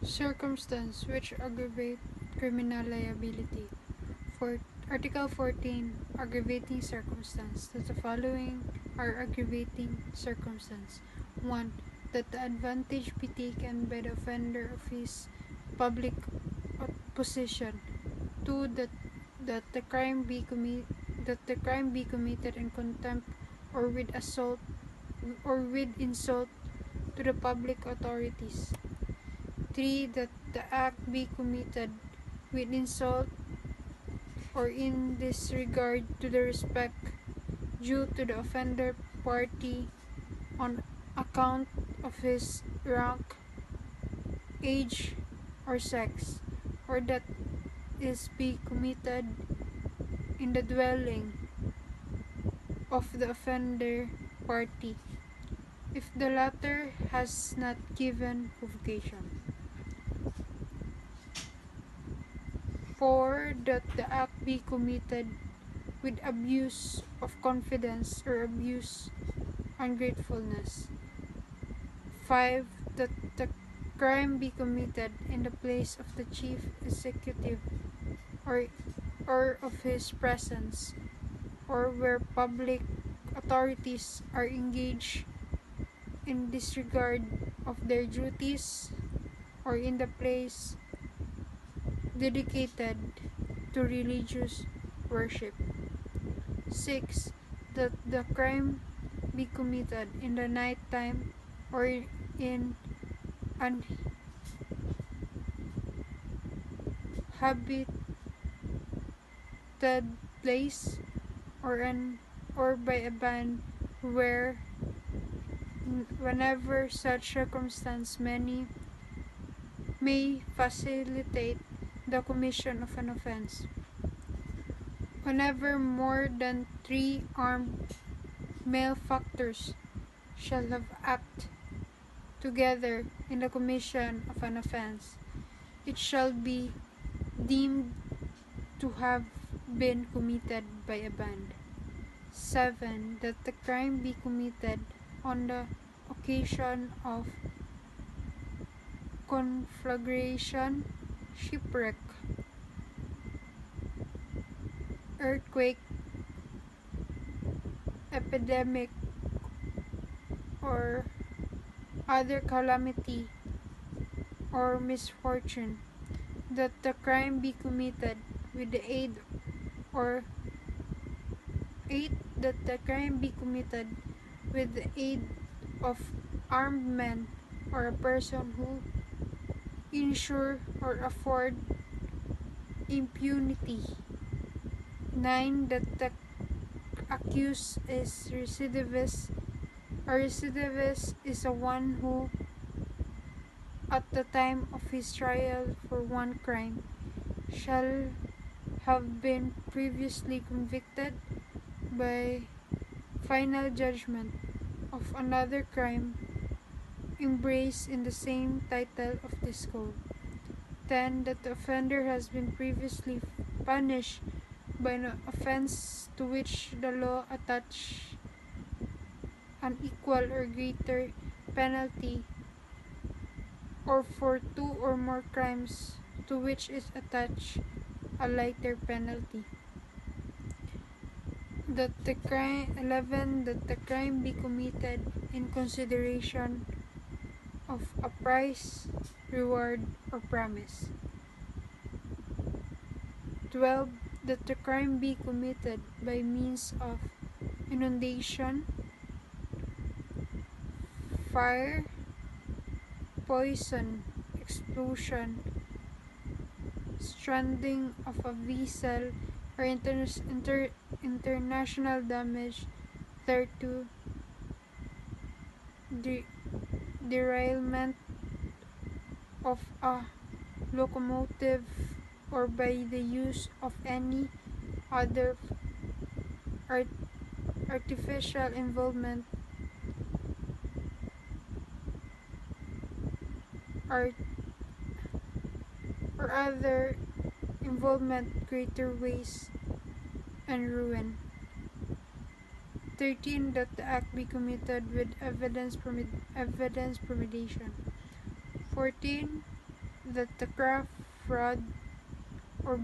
Circumstance which aggravate criminal liability. For Article 14, aggravating circumstance. That the following are aggravating circumstance. 1. That the advantage be taken by the offender of his public position. 2. That the crime be committed in contempt or with assault or with insult to the public authorities. 3. That the act be committed with insult or in disregard to the respect due to the offender party on account of his rank, age, or sex, or that is be committed in the dwelling of the offender party, if the latter has not given provocation. 4. That the act be committed with abuse of confidence or abuse ungratefulness. 5. That the crime be committed in the place of the chief executive or of his presence, or where public authorities are engaged in disregard of their duties, or in the place dedicated to religious worship. 6. That the crime be committed in the night time or in an habited place or by a band where whenever such circumstance may facilitate the commission of an offense. Whenever more than 3 armed malefactors shall have acted together in the commission of an offense, it shall be deemed to have been committed by a band. 7. That the crime be committed on the occasion of conflagration, shipwreck, earthquake, epidemic, or other calamity or misfortune. That the crime be committed with the aid or 8. That the crime be committed with the aid of armed men or a person who ensure or afford impunity. 9. That the accused is recidivist. A recidivist is a one who, at the time of his trial for one crime, shall have been previously convicted by final judgment of another crime embraced in the same title of this code. 10. That the offender has been previously punished by an offense to which the law attached an equal or greater penalty, or for 2 or more crimes to which is attached a lighter penalty. 11. That the crime be committed in consideration of a prize, reward, or promise. 12. That the crime be committed by means of inundation, fire, poison, explosion, stranding of a vessel, or international damage thereto, derailment of a locomotive, or by the use of any other artificial involvement or other involvement greater waste and ruin. 13. That the act be committed with evidence premeditation. 14. that the craft, fraud, or,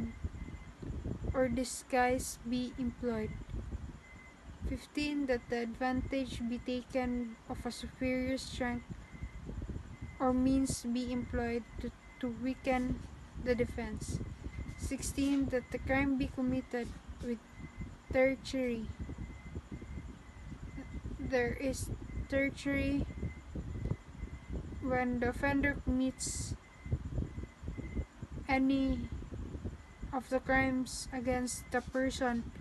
or disguise be employed. 15. That the advantage be taken of a superior strength or means be employed to weaken the defense. 16. That the crime be committed with treachery. There is treachery when the offender commits any of the crimes against the person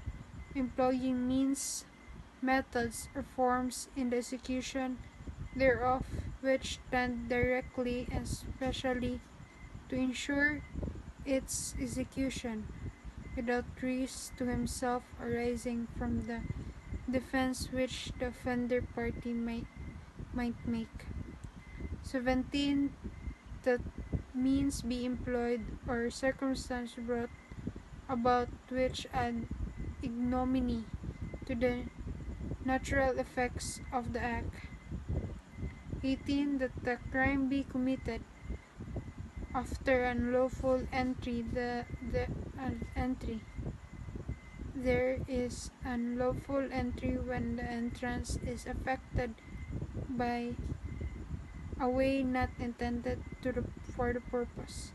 employing means, methods, or forms in the execution thereof which tend directly and specially to ensure its execution without risk to himself arising from the defense which the offender party might make. 17. That means be employed or circumstance brought about which add ignominy to the natural effects of the act. 18. That the crime be committed after unlawful entry. There is unlawful entry when the entrance is effected by a way not intended for the purpose.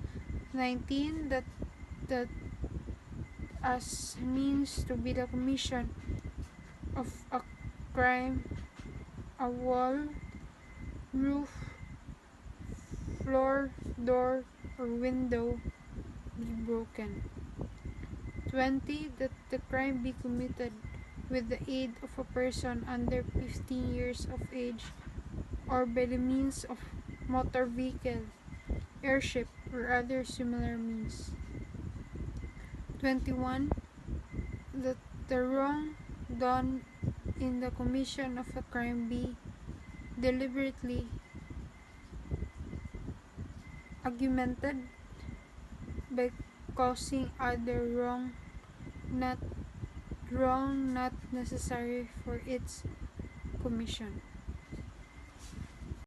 19. That as means to be the commission of a crime, a wall, roof, floor, door, or window be broken. 20. That the crime be committed with the aid of a person under 15 years of age or by the means of motor vehicle, airship, or other similar means. 21. That the wrong done in the commission of a crime be deliberately augmented by causing other not necessary for its commission.